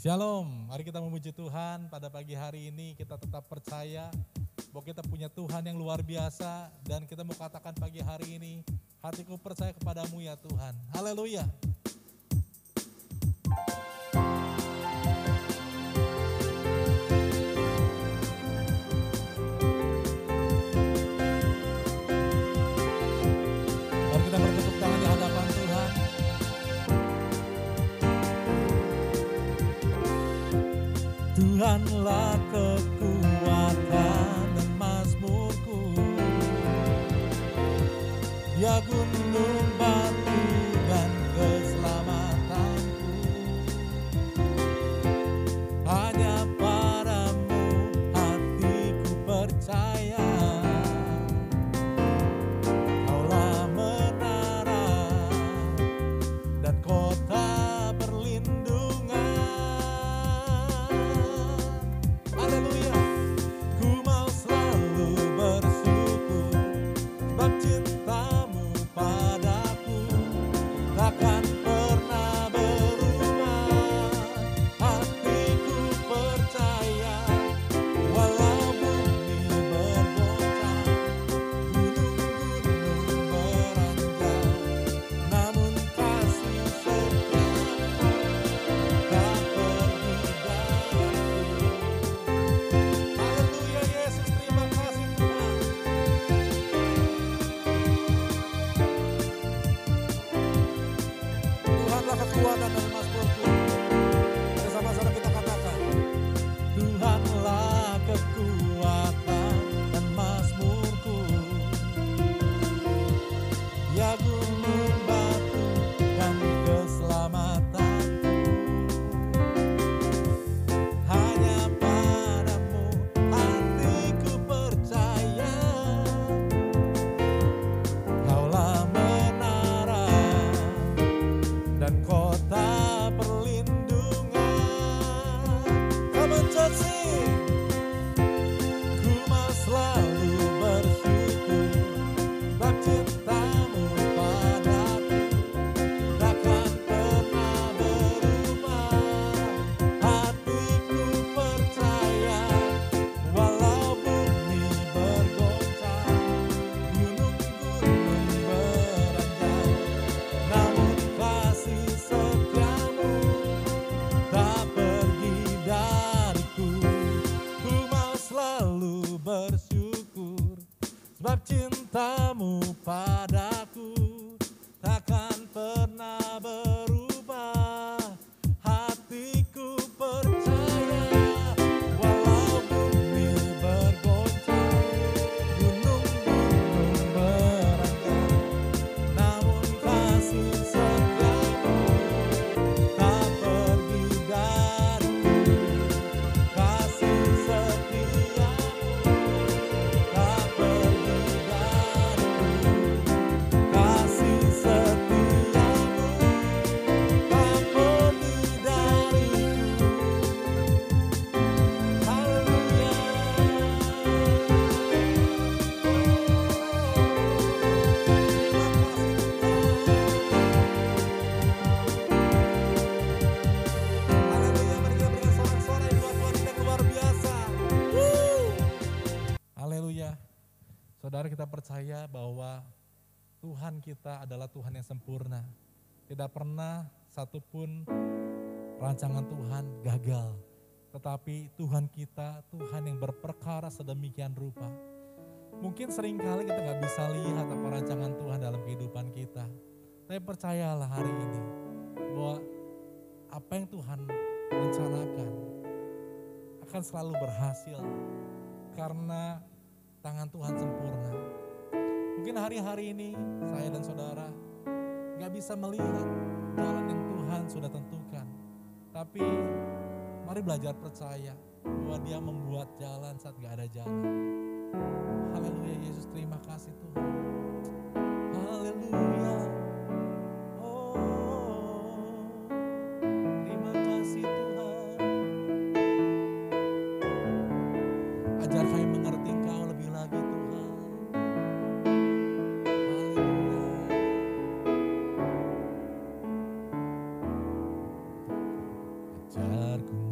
Shalom, mari kita memuji Tuhan pada pagi hari ini. Kita tetap percaya bahwa kita punya Tuhan yang luar biasa. Dan kita mau katakan pagi hari ini, hatiku percaya kepadamu ya Tuhan. Haleluya. Mari kita bertepuk tangan di hadapan Tuhan. Tuhanlah kekuatan dan mazmurku, ya gunung batu dan keselamatanku. Hanya padamu hatiku percaya, Kaulah menara dan kota perlindungan. Haleluya. Ku mau selalu bersyukur sebab cintamu padaku takkan pernah berubah. Hatiku percaya walau bumi bergoncang, gunung-gunung beranjak, namun kasih setiamu tak pergi dariku. Haleluya Yesus, terima kasih Tuhan. Tuhanlah kekuatan dan mazmurku. Mari sama-sama kita katakan. Tuhanlah kekuatan dan mazmurku, ya gunung batu dan keselamatanku. Hanya padamu hatiku percaya, Kaulah menara dan kota perlindungan. Come on, church, sing. Ku mau selalu bersyukur sebab cintamu padaku takkan pernah berubah. Hatiku percaya walau bumi bergoncang, gunung-gunung beranjak, namun kasih setiamu tak pergi dariku. Ku mau selalu bersyukur sebab cintamu padaku takkan pernah berubah. Hatiku percaya walau bumi bergoncang, gunung-gunung beranjak, namun kasih setiamu tak pergi dariku. Kasih setiamu tak pergi dariku. Kasih setiamu tak pergi dariku. Haleluya. Haleluya, mari kita berikan sorak-sorai buat Tuhan yang luar biasa. Haleluya. Saudara, kita percaya bahwa Tuhan kita adalah Tuhan yang sempurna. Tidak pernah satupun rancangan Tuhan gagal. Tetapi Tuhan kita, Tuhan yang berperkara sedemikian rupa. Mungkin seringkali kita gak bisa lihat apa rancangan Tuhan dalam kehidupan kita. Tapi percayalah hari ini bahwa apa yang Tuhan rencanakan akan selalu berhasil. Karena tangan Tuhan sempurna. Mungkin hari-hari ini saya dan saudara gak bisa melihat jalan yang Tuhan sudah tentukan. Tapi mari belajar percaya bahwa Dia membuat jalan saat gak ada jalan. Haleluya Yesus, terima kasih Tuhan. Haleluya. Oh, terima kasih Tuhan. Ajar kami mengerti Engkau lebih lagi Tuhan. Haleluya. Ajarku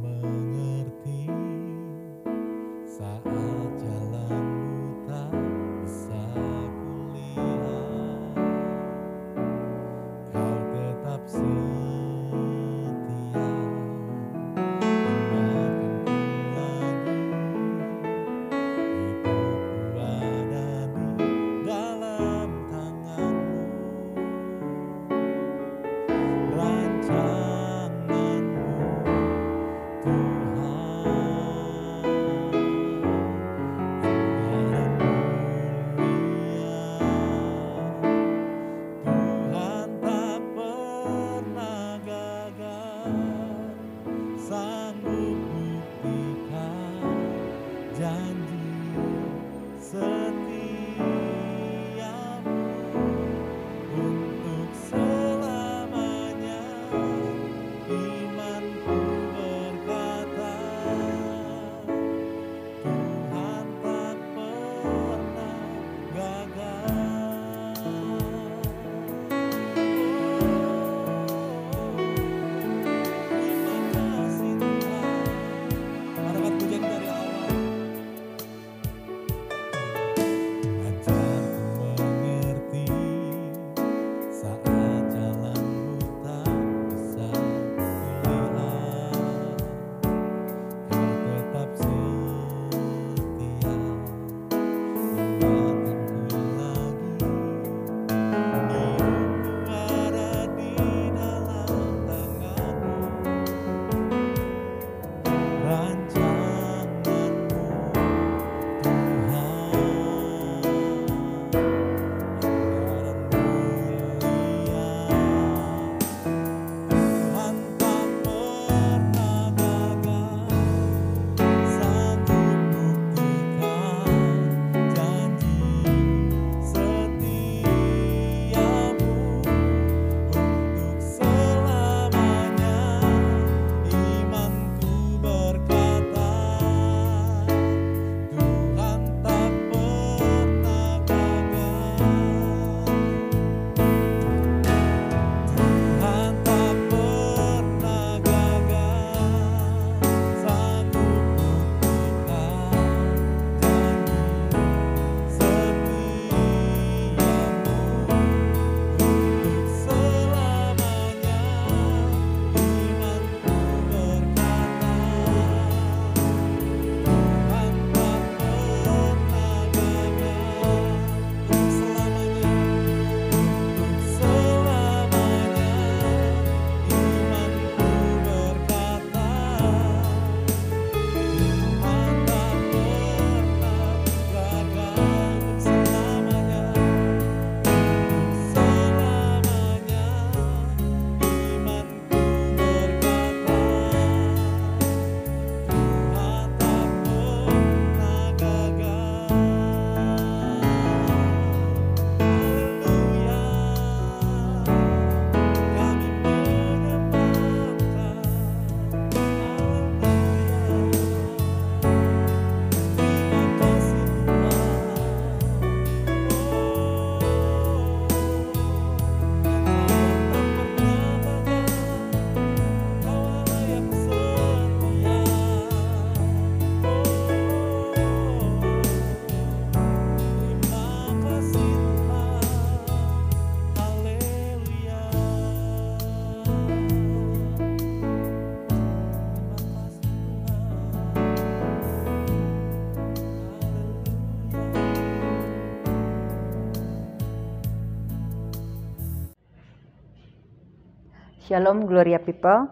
Shalom Gloria People,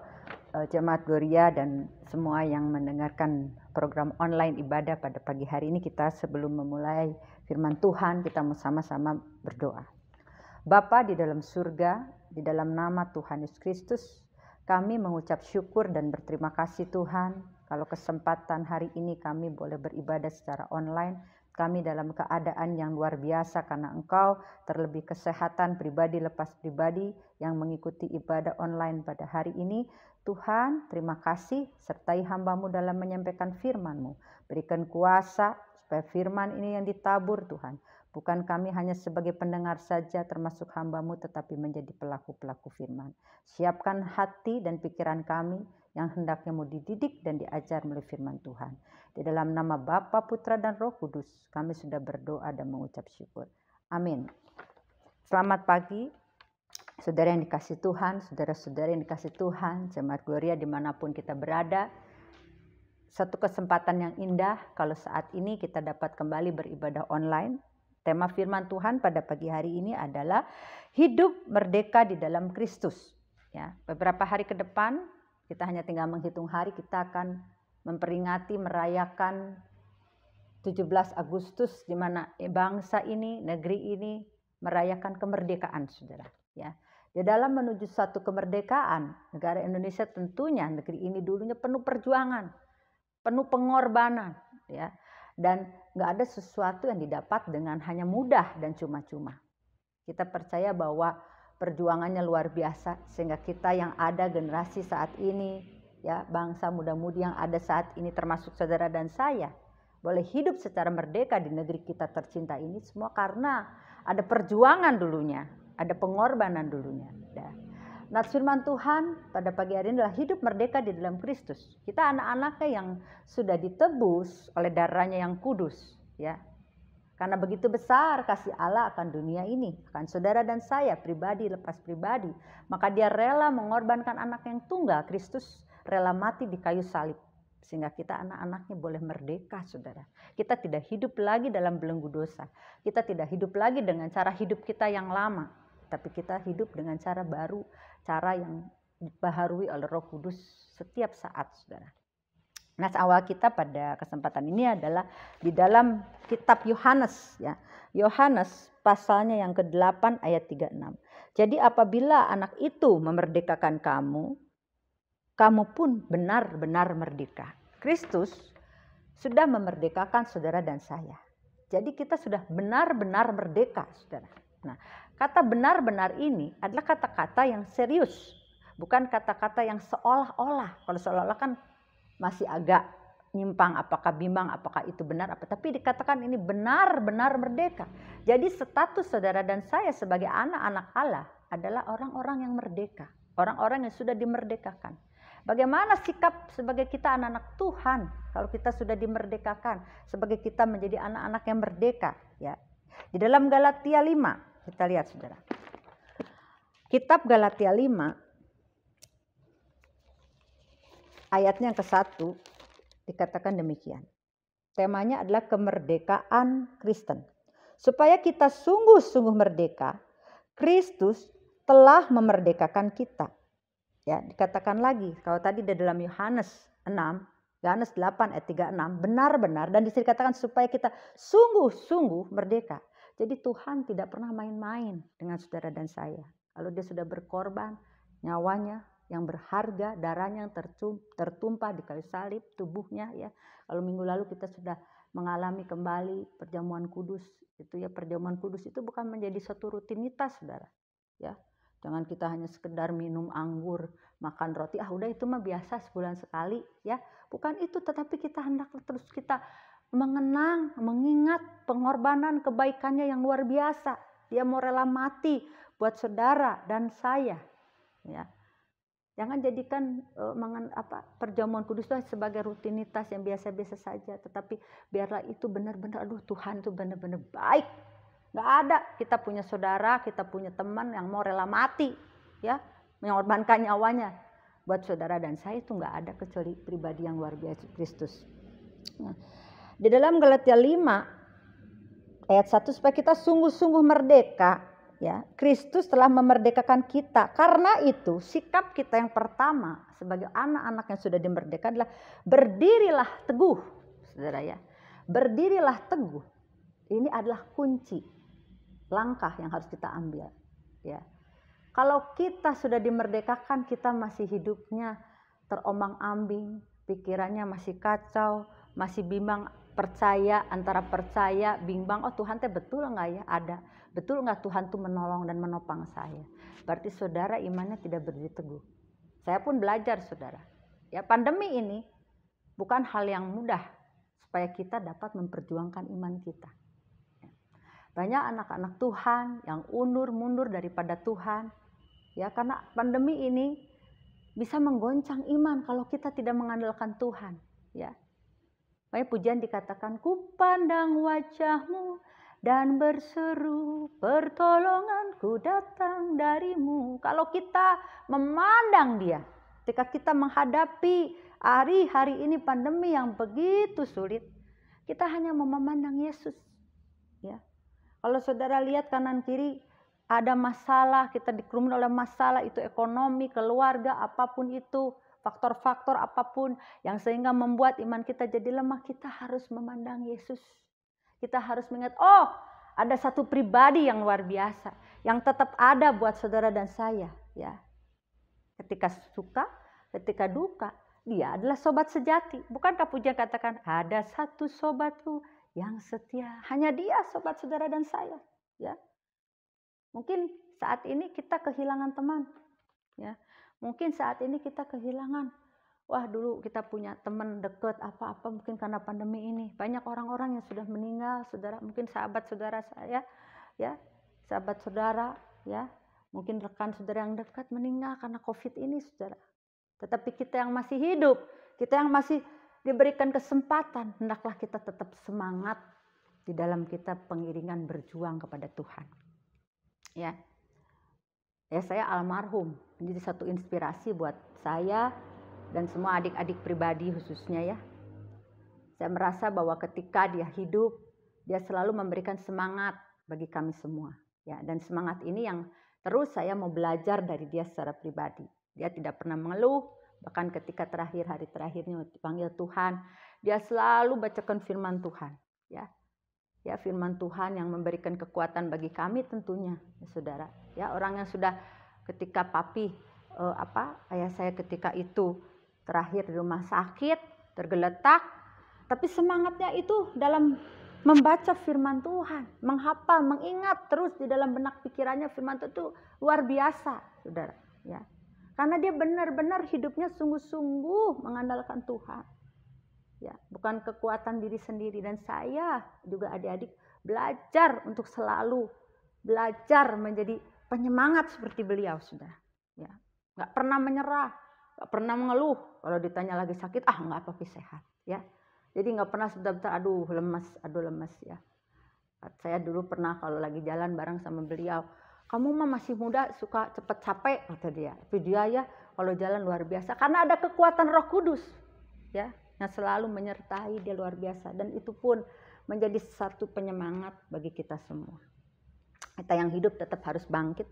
Jemaat Gloria dan semua yang mendengarkan program online ibadah pada pagi hari ini. Kita sebelum memulai firman Tuhan, kita mau sama-sama berdoa. Bapa di dalam surga, di dalam nama Tuhan Yesus Kristus, kami mengucap syukur dan berterima kasih Tuhan, kalau kesempatan hari ini kami boleh beribadah secara online. Kami dalam keadaan yang luar biasa karena Engkau terlebih kesehatan pribadi lepas pribadi yang mengikuti ibadah online pada hari ini. Tuhan, terima kasih sertai hamba-Mu dalam menyampaikan firman-Mu. Berikan kuasa supaya firman ini yang ditabur Tuhan. Bukan kami hanya sebagai pendengar saja termasuk hamba-Mu, tetapi menjadi pelaku-pelaku firman. Siapkan hati dan pikiran kami yang hendaknya mau dididik dan diajar melalui firman Tuhan. Di dalam nama Bapa, Putra dan Roh Kudus, kami sudah berdoa dan mengucap syukur. Amin. Selamat pagi, saudara yang dikasih Tuhan, saudara-saudara yang dikasih Tuhan, Jemaat Gloria dimanapun kita berada. Satu kesempatan yang indah kalau saat ini kita dapat kembali beribadah online. Tema firman Tuhan pada pagi hari ini adalah hidup merdeka di dalam Kristus. Ya, beberapa hari ke depan, kita hanya tinggal menghitung hari, kita akan memperingati, merayakan 17 Agustus di mana bangsa ini, negeri ini merayakan kemerdekaan, saudara. Ya, di dalam menuju satu kemerdekaan, negara Indonesia tentunya negeri ini dulunya penuh perjuangan, penuh pengorbanan, ya, dan nggak ada sesuatu yang didapat dengan hanya mudah dan cuma-cuma. Kita percaya bahwa perjuangannya luar biasa sehingga kita yang ada generasi saat ini, ya, bangsa muda-mudi yang ada saat ini termasuk saudara dan saya boleh hidup secara merdeka di negeri kita tercinta ini semua karena ada perjuangan dulunya, ada pengorbanan dulunya. Nah, firman Tuhan pada pagi hari ini adalah hidup merdeka di dalam Kristus. Kita anak-anaknya yang sudah ditebus oleh darahnya yang kudus, ya. Karena begitu besar kasih Allah akan dunia ini, akan saudara dan saya pribadi lepas pribadi, maka Dia rela mengorbankan anak yang tunggal, Kristus rela mati di kayu salib sehingga kita anak-anaknya boleh merdeka, saudara. Kita tidak hidup lagi dalam belenggu dosa. Kita tidak hidup lagi dengan cara hidup kita yang lama, tapi kita hidup dengan cara baru, cara yang dibaharui oleh Roh Kudus setiap saat, saudara. Nah, awal kita pada kesempatan ini adalah di dalam kitab Yohanes, ya. Yohanes pasalnya yang ke-8 ayat 36. Jadi apabila anak itu memerdekakan kamu, kamu pun benar-benar merdeka. Kristus sudah memerdekakan saudara dan saya. Jadi kita sudah benar-benar merdeka, saudara. Nah, kata benar-benar ini adalah kata-kata yang serius. Bukan kata-kata yang seolah-olah. Kalau seolah-olah kan masih agak nyimpang, apakah bimbang, apakah itu benar, apa. Tapi dikatakan ini benar-benar merdeka. Jadi status saudara dan saya sebagai anak-anak Allah adalah orang-orang yang merdeka. Orang-orang yang sudah dimerdekakan. Bagaimana sikap sebagai kita anak-anak Tuhan kalau kita sudah dimerdekakan, sebagai kita menjadi anak-anak yang merdeka, ya. Di dalam Galatia 5, kita lihat saudara. Kitab Galatia 5 ayatnya yang ke-1 dikatakan demikian. Temanya adalah kemerdekaan Kristen. Supaya kita sungguh-sungguh merdeka, Kristus telah memerdekakan kita. Ya, dikatakan lagi, kalau tadi di dalam Yohanes 6, Yohanes 8 ayat 36, benar-benar, dan dikatakan supaya kita sungguh-sungguh merdeka. Jadi Tuhan tidak pernah main-main dengan saudara dan saya. Kalau Dia sudah berkorban, nyawanya yang berharga, darahnya yang tertumpah di kayu salib, tubuhnya, ya. Kalau minggu lalu kita sudah mengalami kembali perjamuan kudus, itu ya, perjamuan kudus itu bukan menjadi suatu rutinitas, saudara, ya. Jangan kita hanya sekedar minum anggur, makan roti, udah itu mah biasa sebulan sekali, ya. Bukan itu, tetapi kita hendak terus kita mengenang, mengingat pengorbanan kebaikannya yang luar biasa. Dia mau rela mati buat saudara dan saya, ya. Jangan jadikan perjamuan kudus itu sebagai rutinitas yang biasa-biasa saja, tetapi biarlah itu benar-benar, Tuhan itu benar-benar baik. Gak ada kita punya saudara, kita punya teman yang mau rela mati, ya, mengorbankan nyawanya buat saudara dan saya. Itu gak ada kecuali pribadi yang luar biasa, Kristus. Nah, di dalam Galatia 5 ayat 1, supaya kita sungguh-sungguh merdeka, Ya, Kristus telah memerdekakan kita. Karena itu, sikap kita yang pertama sebagai anak-anak yang sudah dimerdekakan adalah berdirilah teguh, saudara ya. Berdirilah teguh. Ini adalah kunci langkah yang harus kita ambil. Ya, kalau kita sudah dimerdekakan, kita masih hidupnya terombang-ambing, pikirannya masih kacau, masih bimbang, antara percaya, bimbang, oh Tuhan teh betul nggak ya ada, betul nggak Tuhan tuh menolong dan menopang saya. Berarti saudara imannya tidak berdiri teguh. Saya pun belajar saudara. Ya, pandemi ini bukan hal yang mudah supaya kita dapat memperjuangkan iman kita. Banyak anak-anak Tuhan yang mundur daripada Tuhan. Ya, karena pandemi ini bisa menggoncang iman kalau kita tidak mengandalkan Tuhan. Ya, makanya pujian dikatakan, ku pandang wajahmu dan berseru, pertolonganku datang darimu. Kalau kita memandang dia, ketika kita menghadapi hari-hari ini pandemi yang begitu sulit, kita hanya memandang Yesus. Ya, kalau saudara lihat kanan kiri, ada masalah, kita dikerumuni oleh masalah, itu ekonomi, keluarga, apapun itu, faktor-faktor apapun yang sehingga membuat iman kita jadi lemah, kita harus memandang Yesus. Kita harus mengingat, oh ada satu pribadi yang luar biasa, yang tetap ada buat saudara dan saya. Ya, ketika suka, ketika duka, dia adalah sobat sejati. Bukankah pujian katakan, ada satu sobatku yang setia, hanya dia sobat saudara dan saya. Ya, mungkin saat ini kita kehilangan teman, ya. Mungkin saat ini kita kehilangan, wah dulu kita punya teman dekat apa-apa, mungkin karena pandemi ini banyak orang-orang yang sudah meninggal, saudara. Mungkin sahabat saudara saya, ya, sahabat saudara, ya, mungkin rekan saudara yang dekat meninggal karena COVID ini, saudara. Tetapi kita yang masih hidup, kita yang masih diberikan kesempatan, hendaklah kita tetap semangat di dalam kita pengiringan berjuang kepada Tuhan. Ya, ya saya almarhum menjadi satu inspirasi buat saya dan semua adik-adik pribadi khususnya ya. Saya merasa bahwa ketika dia hidup, dia selalu memberikan semangat bagi kami semua. Ya, dan semangat ini yang terus saya mau belajar dari dia secara pribadi. Dia tidak pernah mengeluh, bahkan ketika hari terakhirnya dipanggil Tuhan, dia selalu bacakan firman Tuhan. Ya, ya, firman Tuhan yang memberikan kekuatan bagi kami tentunya, ya, saudara. Ya, orang yang sudah ketika ayah saya ketika itu terakhir di rumah sakit, tergeletak, tapi semangatnya itu dalam membaca firman Tuhan, menghafal, mengingat terus di dalam benak pikirannya firman itu luar biasa, saudara. Ya, karena dia benar-benar hidupnya sungguh-sungguh mengandalkan Tuhan. Ya, bukan kekuatan diri sendiri. Dan saya juga adik-adik belajar untuk selalu belajar menjadi penyemangat seperti beliau, saudara. Ya, nggak pernah menyerah, nggak pernah mengeluh. Kalau ditanya lagi sakit, nggak apa-apa, sehat. Ya, jadi nggak pernah sebentar, aduh lemas ya. Saya dulu pernah kalau lagi jalan bareng sama beliau, kamu mah masih muda, suka cepet capek, kata dia. Tapi dia ya kalau jalan luar biasa, karena ada kekuatan Roh Kudus, ya, yang selalu menyertai dia luar biasa. Dan itu pun menjadi satu penyemangat bagi kita semua. Kita yang hidup tetap harus bangkit.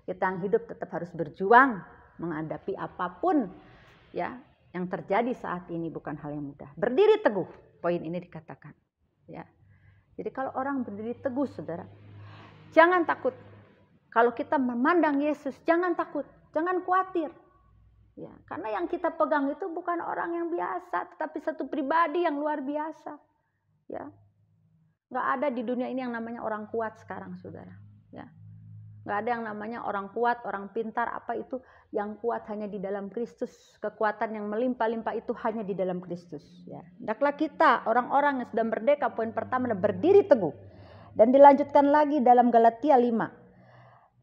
Kita yang hidup tetap harus berjuang menghadapi apapun ya yang terjadi saat ini, bukan hal yang mudah. Berdiri teguh, poin ini dikatakan. Ya. Jadi kalau orang berdiri teguh, saudara, jangan takut. Kalau kita memandang Yesus, jangan takut, jangan khawatir. Ya, karena yang kita pegang itu bukan orang yang biasa, tetapi satu pribadi yang luar biasa. Ya, nggak ada di dunia ini yang namanya orang kuat sekarang, saudara. Ya, nggak ada yang namanya orang kuat, orang pintar, apa itu. Yang kuat hanya di dalam Kristus. Kekuatan yang melimpah-limpah itu hanya di dalam Kristus. Ya, hendaklah kita orang-orang yang sudah merdeka, poin pertama berdiri teguh. Dan dilanjutkan lagi dalam Galatia 5.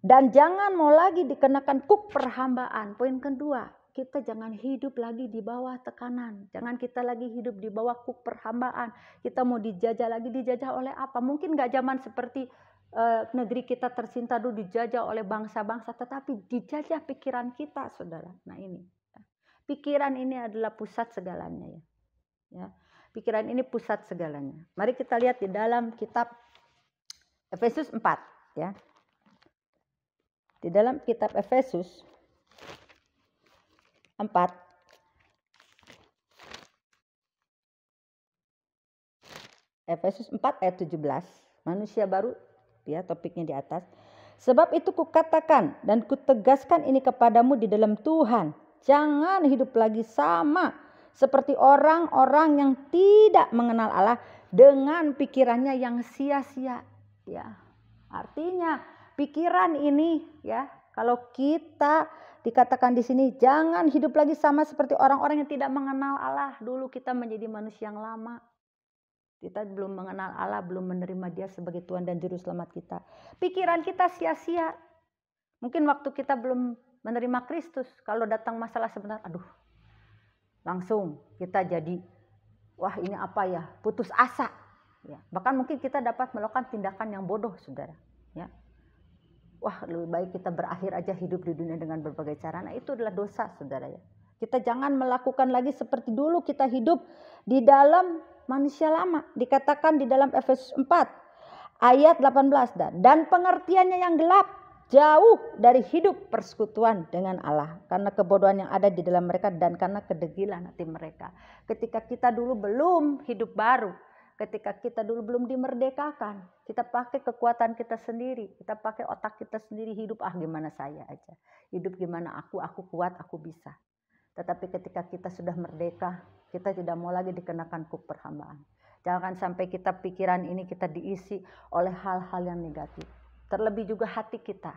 Dan jangan mau lagi dikenakan kuk perhambaan. Poin kedua, kita jangan hidup lagi di bawah tekanan. Jangan kita lagi hidup di bawah kuk perhambaan. Kita mau dijajah lagi, dijajah oleh apa? Mungkin gak zaman seperti negeri kita tercinta dulu dijajah oleh bangsa-bangsa. Tetapi dijajah pikiran kita, saudara. Nah ini. Pikiran ini adalah pusat segalanya. Ya. Pikiran ini pusat segalanya. Mari kita lihat di dalam kitab Efesus 4. Ya. Di dalam kitab Efesus 4 ayat 17, manusia baru, ya topiknya di atas. Sebab itu kukatakan dan kutegaskan ini kepadamu di dalam Tuhan, jangan hidup lagi sama seperti orang-orang yang tidak mengenal Allah dengan pikirannya yang sia-sia. Ya, artinya pikiran ini, ya, kalau kita dikatakan di sini jangan hidup lagi sama seperti orang-orang yang tidak mengenal Allah. Dulu kita menjadi manusia yang lama. Kita belum mengenal Allah, belum menerima Dia sebagai Tuhan dan Juru Selamat kita. Pikiran kita sia-sia. Mungkin waktu kita belum menerima Kristus, kalau datang masalah sebentar, aduh, langsung kita jadi, wah ini apa ya, putus asa. Ya, bahkan mungkin kita dapat melakukan tindakan yang bodoh, saudara. Ya, wah lebih baik kita berakhir aja hidup di dunia dengan berbagai cara. Nah itu adalah dosa, saudara ya. Kita jangan melakukan lagi seperti dulu kita hidup di dalam manusia lama. Dikatakan di dalam Efesus 4 ayat 18. Dan pengertiannya yang gelap, jauh dari hidup persekutuan dengan Allah. Karena kebodohan yang ada di dalam mereka dan karena kedegilan hati mereka. Ketika kita dulu belum hidup baru, ketika kita dulu belum dimerdekakan, kita pakai kekuatan kita sendiri, kita pakai otak kita sendiri, hidup gimana saya aja, hidup gimana aku kuat, aku bisa. Tetapi ketika kita sudah merdeka, kita tidak mau lagi dikenakan kuk perhambaan. Jangan sampai kita pikiran ini kita diisi oleh hal-hal yang negatif. Terlebih juga hati kita,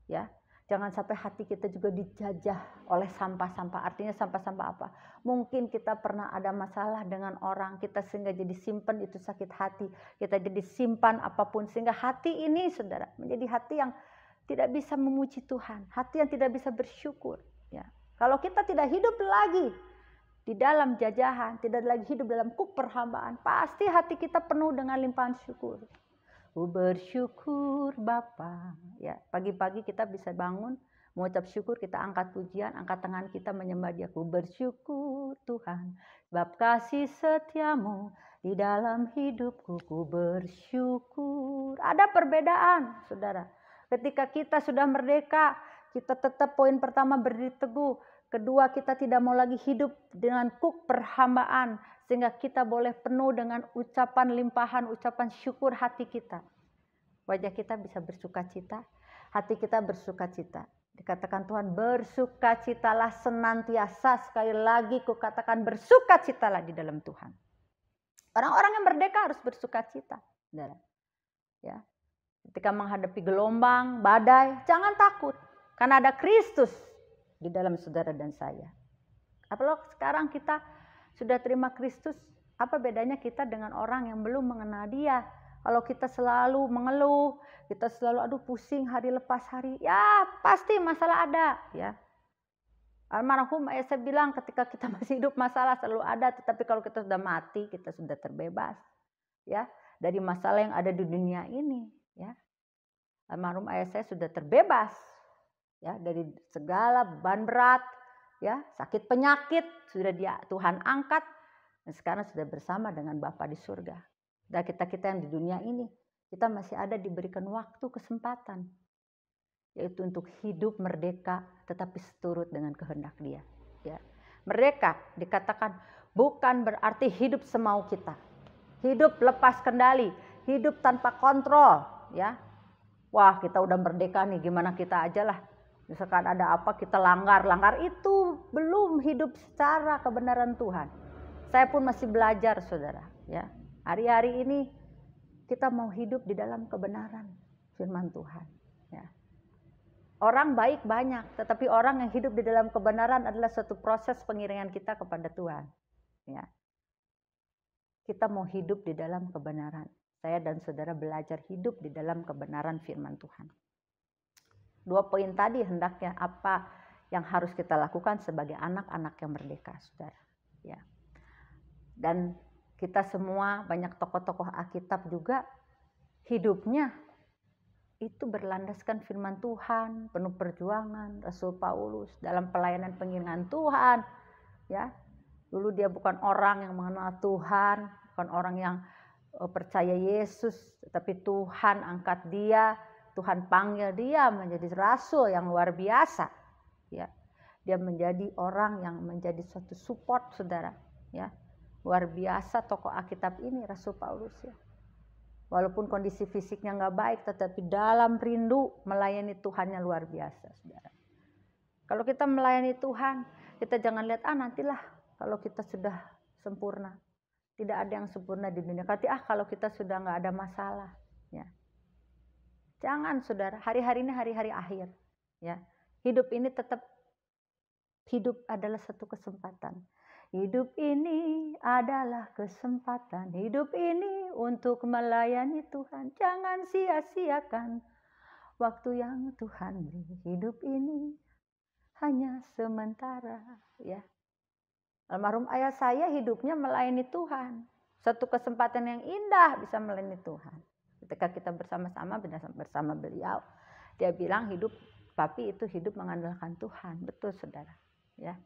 ya. Jangan sampai hati kita juga dijajah oleh sampah-sampah. Artinya sampah-sampah apa? Mungkin kita pernah ada masalah dengan orang, kita sehingga jadi simpan itu sakit hati. Kita jadi simpan apapun sehingga hati ini, saudara, menjadi hati yang tidak bisa memuji Tuhan, hati yang tidak bisa bersyukur, ya. Kalau kita tidak hidup lagi di dalam jajahan, tidak lagi hidup dalam kuk perhambaan, pasti hati kita penuh dengan limpahan syukur. Ku bersyukur Bapa. Ya, pagi-pagi kita bisa bangun, mengucap syukur, kita angkat pujian, angkat tangan kita menyembah Dia. Ku bersyukur Tuhan, sebab kasih setiamu di dalam hidupku. Ku bersyukur. Ada perbedaan, saudara. Ketika kita sudah merdeka, kita tetap poin pertama berdiri teguh. Kedua, kita tidak mau lagi hidup dengan kuk perhambaan. Sehingga kita boleh penuh dengan ucapan limpahan, ucapan syukur hati kita. Wajah kita bisa bersukacita, hati kita bersukacita. Dikatakan Tuhan, bersukacitalah senantiasa. Sekali lagi kukatakan, bersukacitalah di dalam Tuhan. Orang-orang yang merdeka harus bersukacita. Ya. Ketika menghadapi gelombang, badai, jangan takut. Karena ada Kristus di dalam saudara dan saya. Apalagi sekarang kita sudah terima Kristus, apa bedanya kita dengan orang yang belum mengenal Dia? Kalau kita selalu mengeluh, kita selalu aduh pusing hari lepas hari, ya pasti masalah ada, ya. Almarhum ayah saya bilang ketika kita masih hidup masalah selalu ada, tetapi kalau kita sudah mati, kita sudah terbebas, ya, dari masalah yang ada di dunia ini, ya. Almarhum ayah saya sudah terbebas, ya, dari segala beban berat, ya, sakit penyakit sudah Tuhan angkat dan sekarang sudah bersama dengan Bapa di surga. Dan kita yang di dunia ini, kita masih ada diberikan waktu, kesempatan, yaitu untuk hidup merdeka tetapi seturut dengan kehendak Dia, ya. Merdeka dikatakan bukan berarti hidup semau kita, hidup lepas kendali, hidup tanpa kontrol, ya. Wah, kita udah merdeka nih, gimana kita aja lah. Misalkan ada apa kita langgar itu belum hidup secara kebenaran Tuhan. Saya pun masih belajar, saudara, ya. Hari-hari ini kita mau hidup di dalam kebenaran firman Tuhan, ya. Orang baik banyak, tetapi orang yang hidup di dalam kebenaran adalah suatu proses pengiringan kita kepada Tuhan, ya. Kita mau hidup di dalam kebenaran. Saya dan saudara belajar hidup di dalam kebenaran firman Tuhan. 2 poin tadi hendaknya apa yang harus kita lakukan sebagai anak-anak yang merdeka, saudara, ya. Dan kita semua, banyak tokoh-tokoh Alkitab juga hidupnya itu berlandaskan firman Tuhan, penuh perjuangan. Rasul Paulus dalam pelayanan pengiringan Tuhan, ya. Dulu dia bukan orang yang mengenal Tuhan, bukan orang yang percaya Yesus, tapi Tuhan angkat dia Tuhan panggil dia menjadi rasul yang luar biasa. Ya, dia menjadi orang yang menjadi suatu support, saudara. Ya, luar biasa tokoh Alkitab ini, Rasul Paulus. Ya. Walaupun kondisi fisiknya nggak baik, tetapi dalam rindu melayani Tuhannya luar biasa, saudara. Kalau kita melayani Tuhan, kita jangan lihat nantilah kalau kita sudah sempurna. Tidak ada yang sempurna di dunia. Kalau kita sudah nggak ada masalah, ya. Jangan, saudara. Hari-hari ini hari-hari akhir, ya. Hidup ini tetap hidup adalah satu kesempatan. Hidup ini adalah kesempatan. Hidup ini untuk melayani Tuhan. Jangan sia-siakan waktu yang Tuhan beri. Hidup ini hanya sementara, ya. Almarhum ayah saya hidupnya melayani Tuhan. Satu kesempatan yang indah bisa melayani Tuhan. Ketika kita bersama-sama bersama beliau, dia bilang hidup papi itu hidup mengandalkan Tuhan. Betul, saudara. Ya,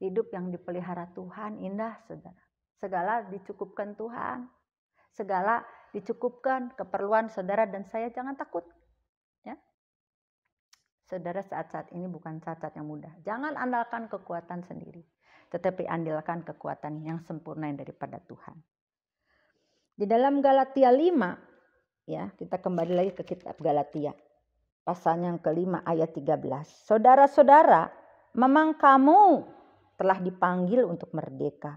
hidup yang dipelihara Tuhan indah, saudara. Segala dicukupkan Tuhan. Segala dicukupkan keperluan saudara dan saya, jangan takut. Ya. Saudara, saat-saat ini bukan saat-saat yang mudah. Jangan andalkan kekuatan sendiri, tetapi andalkan kekuatan yang sempurna yang daripada Tuhan. Di dalam Galatia 5, ya, kita kembali lagi ke kitab Galatia. Pasalnya yang kelima ayat 13. Saudara-saudara, memang kamu telah dipanggil untuk merdeka.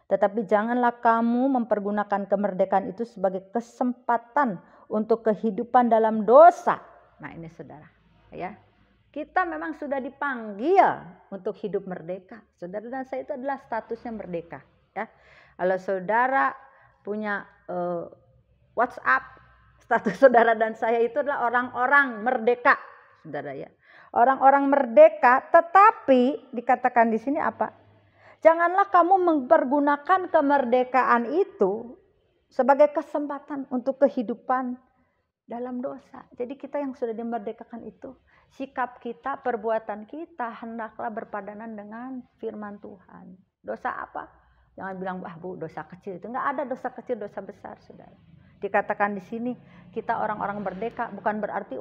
Tetapi janganlah kamu mempergunakan kemerdekaan itu sebagai kesempatan untuk kehidupan dalam dosa. Nah ini saudara, ya. Kita memang sudah dipanggil untuk hidup merdeka. Saudara dan saya itu adalah statusnya merdeka. Ya. Kalau saudara punya WhatsApp, status saudara dan saya itu adalah orang-orang merdeka, saudara ya. Orang-orang merdeka, tetapi dikatakan di sini apa? Janganlah kamu mempergunakan kemerdekaan itu sebagai kesempatan untuk kehidupan dalam dosa. Jadi kita yang sudah dimerdekakan itu, sikap kita, perbuatan kita hendaklah berpadanan dengan firman Tuhan. Dosa apa? Jangan bilang, Bu, dosa kecil itu. Enggak ada dosa kecil, dosa besar, saudara. Dikatakan di sini, kita orang-orang merdeka bukan berarti,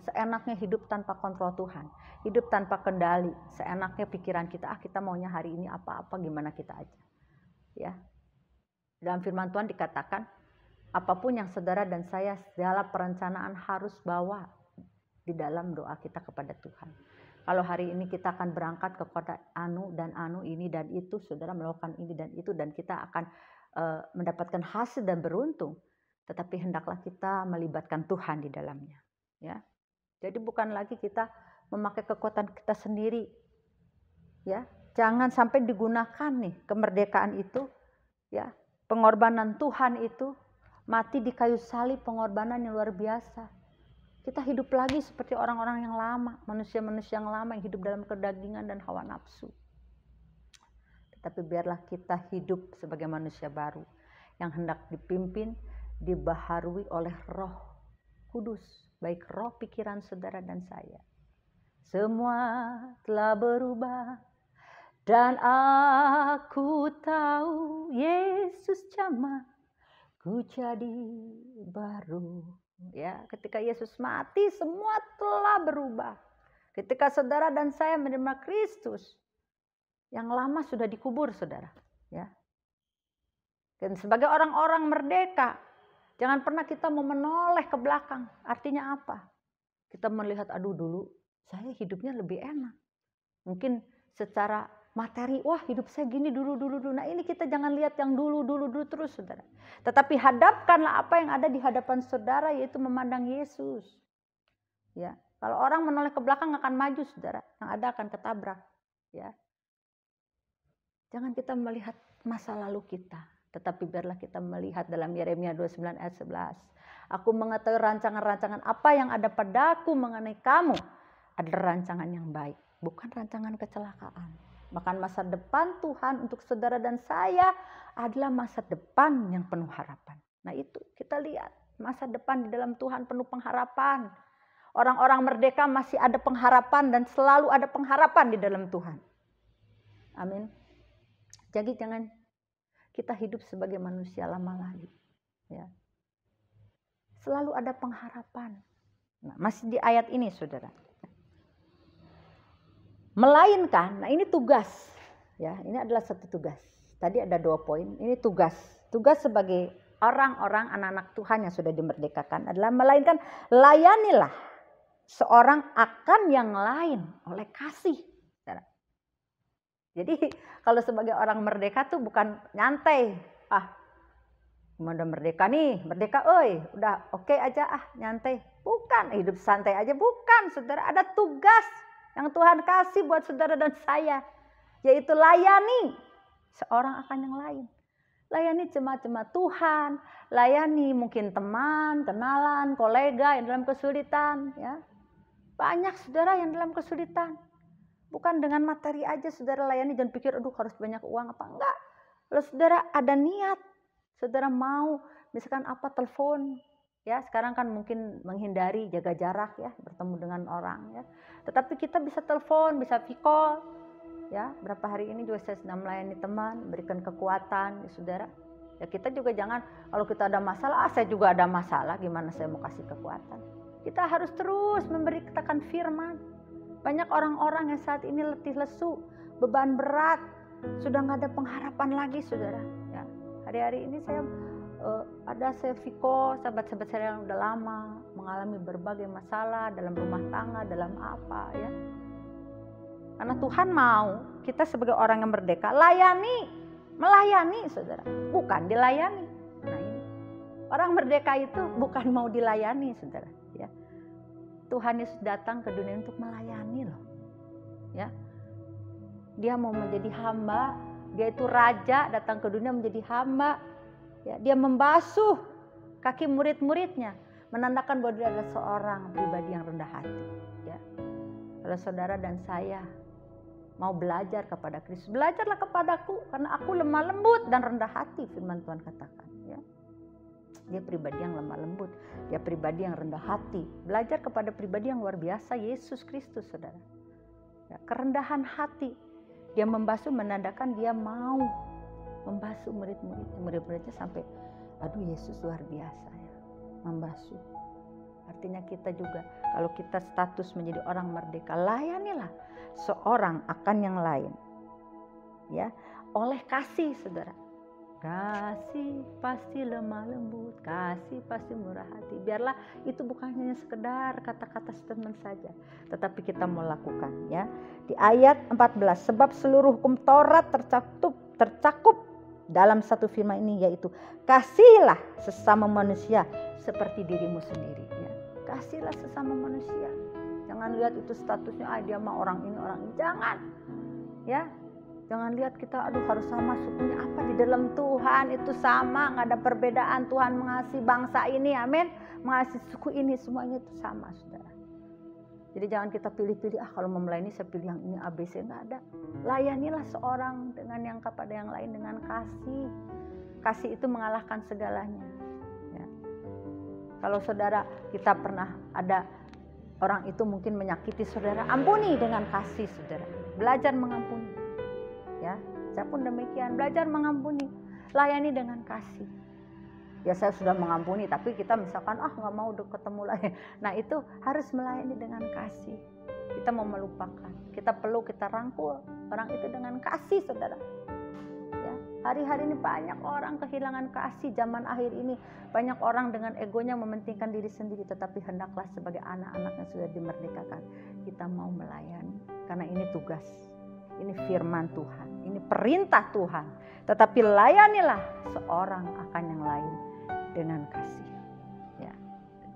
seenaknya hidup tanpa kontrol Tuhan. Hidup tanpa kendali. Seenaknya pikiran kita, kita maunya hari ini apa-apa, gimana kita aja. Ya. Dalam firman Tuhan dikatakan, apapun yang saudara dan saya segala perencanaan harus bawa di dalam doa kita kepada Tuhan. Kalau hari ini kita akan berangkat ke kota anu dan anu ini dan itu, saudara melakukan ini dan itu, dan kita akan mendapatkan hasil dan beruntung. Tetapi hendaklah kita melibatkan Tuhan di dalamnya. Ya, jadi bukan lagi kita memakai kekuatan kita sendiri. Ya, jangan sampai digunakan nih kemerdekaan itu, ya, pengorbanan Tuhan itu, mati di kayu salib, pengorbanan yang luar biasa. Kita hidup lagi seperti orang-orang yang lama, manusia-manusia yang lama yang hidup dalam kedagingan dan hawa nafsu. Tetapi biarlah kita hidup sebagai manusia baru yang hendak dipimpin, dibaharui oleh Roh Kudus, baik roh pikiran saudara dan saya. Semua telah berubah dan aku tahu Yesus jamah ku jadi baru. Ya, ketika Yesus mati semua telah berubah. Ketika saudara dan saya menerima Kristus, yang lama sudah dikubur, saudara. Ya. Dan sebagai orang-orang merdeka, jangan pernah kita mau menoleh ke belakang. Artinya apa? Kita melihat, dulu saya hidupnya lebih enak. Mungkin secara materi, hidup saya gini dulu. Nah ini kita jangan lihat yang dulu terus, saudara. Tetapi hadapkanlah apa yang ada di hadapan saudara, yaitu memandang Yesus. Ya, kalau orang menoleh ke belakang akan maju, saudara. Yang ada akan ketabrak. Ya, jangan kita melihat masa lalu kita, tetapi biarlah kita melihat dalam Yeremia 29 ayat 11. Aku mengetahui rancangan-rancangan apa yang ada padaku mengenai kamu adalah rancangan yang baik, bukan rancangan kecelakaan. Bahkan masa depan Tuhan untuk saudara dan saya adalah masa depan yang penuh harapan. Nah itu kita lihat masa depan di dalam Tuhan penuh pengharapan. Orang-orang merdeka masih ada pengharapan dan selalu ada pengharapan di dalam Tuhan. Amin. Jadi jangan kita hidup sebagai manusia lama lagi. Ya. Selalu ada pengharapan. Nah, masih di ayat ini saudara. Melainkan, nah ini tugas. Ya, ini adalah satu tugas. Tadi ada 2 poin, ini tugas. Tugas sebagai orang-orang anak-anak Tuhan yang sudah dimerdekakan adalah melainkan layanilah seorang akan yang lain oleh kasih. Jadi kalau sebagai orang merdeka tuh bukan nyantai. Udah merdeka nih, merdeka udah oke aja nyantai. Bukan, hidup santai aja bukan saudara. Ada tugas yang Tuhan kasih buat saudara dan saya. Yaitu layani seorang akan yang lain. Layani jemaat-jemaat Tuhan, layani mungkin teman, kenalan, kolega yang dalam kesulitan. Ya. Banyak saudara yang dalam kesulitan. Bukan dengan materi aja saudara layani, jangan pikir aduh harus banyak uang apa enggak. Kalau saudara ada niat, saudara mau misalkan telepon. Ya, sekarang kan mungkin menghindari jaga jarak ya, bertemu dengan orang ya. Tetapi kita bisa telepon, bisa video call. Ya, berapa hari ini juga saya sedang melayani teman, berikan kekuatan ya saudara. Ya kita juga jangan kalau kita ada masalah, saya juga ada masalah, gimana saya mau kasih kekuatan. Kita harus terus memberitakan firman. Banyak orang-orang yang saat ini letih lesu, beban berat, sudah nggak ada pengharapan lagi saudara. Ya, hari-hari ini saya saya Viko, sahabat-sahabat saya yang udah lama mengalami berbagai masalah dalam rumah tangga, dalam apa ya. Karena Tuhan mau kita sebagai orang yang merdeka melayani saudara, bukan dilayani. Nah ini orang merdeka itu bukan mau dilayani saudara. Ya. Tuhan Yesus datang ke dunia untuk melayani loh. Ya. Dia mau menjadi hamba, dia itu raja datang ke dunia menjadi hamba. Ya, dia membasuh kaki murid-muridnya, menandakan bahwa dia adalah seorang pribadi yang rendah hati. Ya. Kalau saudara dan saya mau belajar kepada Kristus, belajarlah kepadaku karena aku lemah lembut dan rendah hati, firman Tuhan katakan. Ya. Dia pribadi yang lemah lembut, dia pribadi yang rendah hati. Belajar kepada pribadi yang luar biasa, Yesus Kristus saudara. Ya, kerendahan hati, dia membasuh menandakan dia mau membasuh murid-muridnya sampai Yesus luar biasa ya, membasuh. Artinya kita juga kalau kita status menjadi orang merdeka, layanilah seorang akan yang lain. Ya, oleh kasih saudara. Kasih pasti lemah lembut, kasih pasti murah hati. Biarlah itu bukan hanya sekedar kata-kata statement saja, tetapi kita mau lakukan ya. Di ayat 14, sebab seluruh hukum Taurat tercakup dalam satu firman ini, yaitu kasihilah sesama manusia seperti dirimu sendiri ya. Kasihilah sesama manusia. Jangan lihat itu statusnya dia mah orang ini orang ini, jangan. Ya. Jangan lihat kita harus sama sukunya apa, di dalam Tuhan itu sama, nggak ada perbedaan. Tuhan mengasihi bangsa ini, amin, mengasihi suku ini, semuanya itu sama saudara. Jadi jangan kita pilih-pilih kalau mau melayani saya pilih yang ini ABC, nggak ada. Layanilah seorang dengan yang kepada yang lain dengan kasih. Kasih itu mengalahkan segalanya ya. Kalau saudara kita pernah ada orang itu mungkin menyakiti saudara, ampuni dengan kasih saudara. Belajar mengampuni. Ya, saya pun demikian, belajar mengampuni, layani dengan kasih. Ya saya sudah mengampuni, tapi kita misalkan nggak mau ketemu lagi. Nah itu harus melayani dengan kasih. Kita mau melupakan, kita peluk, kita rangkul orang itu dengan kasih saudara. Ya, hari-hari ini banyak orang kehilangan kasih zaman akhir ini. Banyak orang dengan egonya mementingkan diri sendiri, tetapi hendaklah sebagai anak-anak yang sudah dimerdekakan kita mau melayani, karena ini tugas. Ini firman Tuhan, ini perintah Tuhan. Tetapi layanilah seorang akan yang lain dengan kasih. Ya,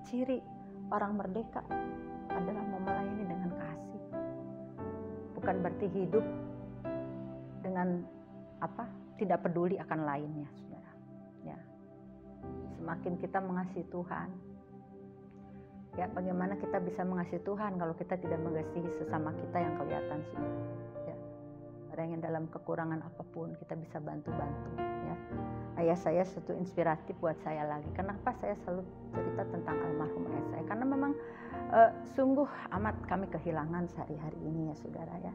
ciri orang merdeka adalah mau melayani dengan kasih. Bukan berarti hidup dengan tidak peduli akan lainnya, saudara. Ya, semakin kita mengasihi Tuhan, ya bagaimana kita bisa mengasihi Tuhan kalau kita tidak mengasihi sesama kita yang kelihatan, saudara. Orang yang dalam kekurangan apapun kita bisa bantu-bantu ya. Ayah saya satu inspiratif buat saya lagi. Kenapa saya selalu cerita tentang almarhum ayah saya? Karena memang sungguh amat kami kehilangan sehari-hari ini ya saudara ya.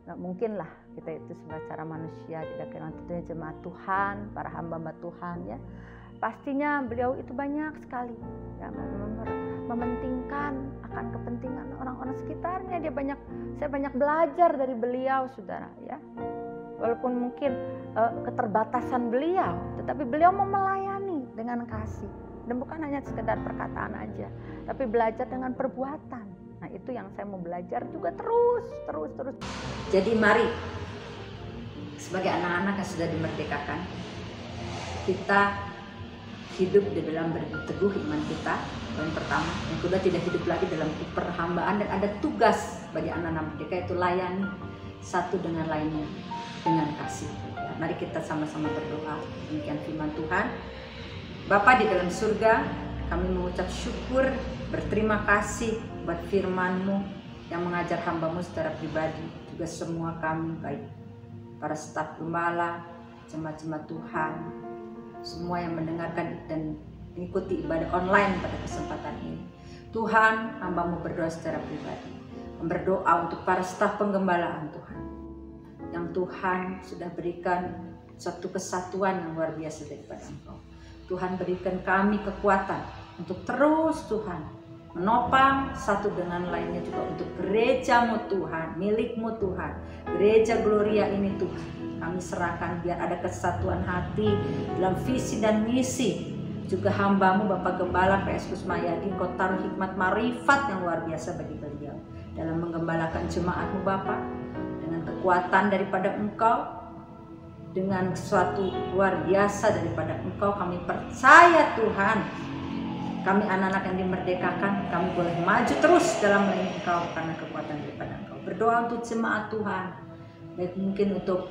Nggak mungkin lah kita itu secara manusia tidak kehilangan tentunya jemaat Tuhan, para hamba-hamba Tuhan ya. Pastinya beliau itu banyak sekali ya, mementingkan akan kepentingan orang-orang sekitarnya. Saya banyak belajar dari beliau, saudara, ya. Walaupun mungkin keterbatasan beliau, tetapi beliau mau melayani dengan kasih. Dan bukan hanya sekedar perkataan aja, tapi belajar dengan perbuatan. Nah, itu yang saya mau belajar juga terus. Jadi mari, sebagai anak-anak yang sudah dimerdekakan, kita hidup di dalam berteguh iman kita. Yang pertama, yang kedua, tidak hidup lagi dalam perhambaan, dan ada tugas bagi anak-anak merdeka, itu layani satu dengan lainnya dengan kasih. Ya, mari kita sama-sama berdoa. Demikian firman Tuhan. Bapa di dalam surga, kami mengucap syukur, berterima kasih buat firman-Mu yang mengajar hamba-Mu secara pribadi, juga semua kami, baik para staf gembala, jemaat-jemaat Tuhan, semua yang mendengarkan dan mengikuti ibadah online pada kesempatan ini. Tuhan, hamba-Mu berdoa secara pribadi, berdoa untuk para staf penggembalaan Tuhan, yang Tuhan sudah berikan satu kesatuan yang luar biasa daripada Engkau. Tuhan, berikan kami kekuatan untuk terus Tuhan menopang satu dengan lainnya, juga untuk gereja-Mu Tuhan, milik-Mu Tuhan, gereja Gloria ini Tuhan. Kami serahkan biar ada kesatuan hati dalam visi dan misi. Juga hamba-Mu Bapak Gembala PS Kusmayadi, Engkau taruh hikmat marifat yang luar biasa bagi beliau dalam menggembalakan jemaat-Mu Bapak, dengan kekuatan daripada Engkau, dengan suatu luar biasa daripada Engkau. Kami percaya Tuhan, kami anak-anak yang dimerdekakan, kami boleh maju terus dalam melayani Engkau karena kekuatan daripada Engkau. Berdoa untuk jemaat Tuhan, baik mungkin untuk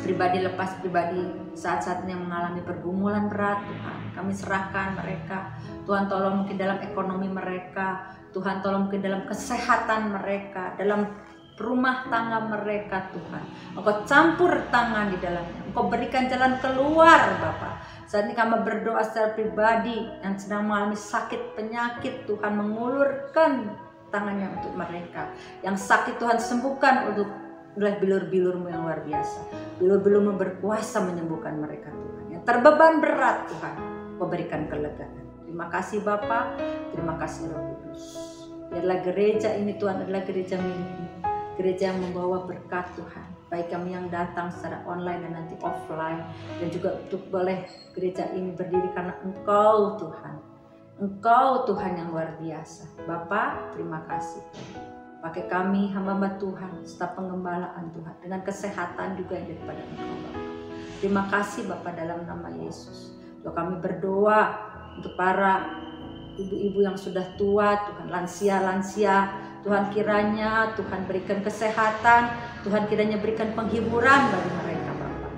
pribadi lepas pribadi saat-saat yang mengalami pergumulan berat, Tuhan, kami serahkan mereka. Tuhan, tolong mungkin dalam ekonomi mereka, Tuhan tolong mungkin dalam kesehatan mereka, dalam rumah tangga mereka Tuhan. Engkau campur tangan di dalamnya, Engkau berikan jalan keluar Bapa. Saat ini kami berdoa secara pribadi yang sedang mengalami sakit penyakit, Tuhan mengulurkan tangannya untuk mereka. Yang sakit Tuhan sembuhkan oleh bilur-bilur-Mu yang luar biasa. Bilur-bilur-Mu berkuasa menyembuhkan mereka Tuhan. Yang terbeban berat Tuhan, Engkau berikan kelegaan. Terima kasih Bapa, terima kasih Roh Kudus. Biarlah gereja ini Tuhan adalah gereja milik-Mu, gereja yang membawa berkat Tuhan, baik kami yang datang secara online dan nanti offline, dan juga untuk boleh gereja ini berdiri karena Engkau Tuhan. Engkau Tuhan yang luar biasa. Bapa, terima kasih. Pakai kami hamba-hamba Tuhan, staf penggembalaan Tuhan, dengan kesehatan juga yang daripada Engkau Bapa. Terima kasih Bapa, dalam nama Yesus. Doa kami berdoa untuk para ibu-ibu yang sudah tua Tuhan, lansia-lansia, Tuhan kiranya Tuhan berikan kesehatan, Tuhan kiranya berikan penghiburan bagi mereka Bapa,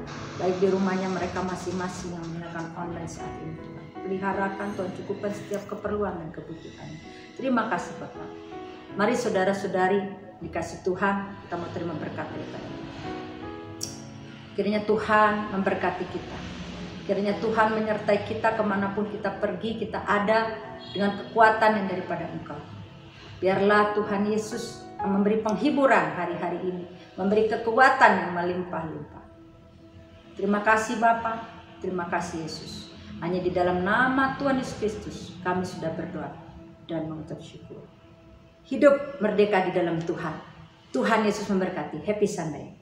baik di rumahnya mereka masing-masing yang mendengarkan online saat ini Tuhan. Peliharakan Tuhan, cukupkan setiap keperluan dan kebutuhan. Terima kasih Bapa. Mari saudara-saudari dikasih Tuhan, kita mau terima berkat daripada Tuhan. Kiranya Tuhan memberkati kita, kiranya Tuhan menyertai kita kemanapun kita pergi, kita ada dengan kekuatan yang daripada Engkau. Biarlah Tuhan Yesus memberi penghiburan hari-hari ini, memberi kekuatan yang melimpah-limpah. Terima kasih Bapa, terima kasih Yesus. Hanya di dalam nama Tuhan Yesus Kristus kami sudah berdoa dan mengucap syukur. Hidup merdeka di dalam Tuhan. Tuhan Yesus memberkati. Happy Sunday.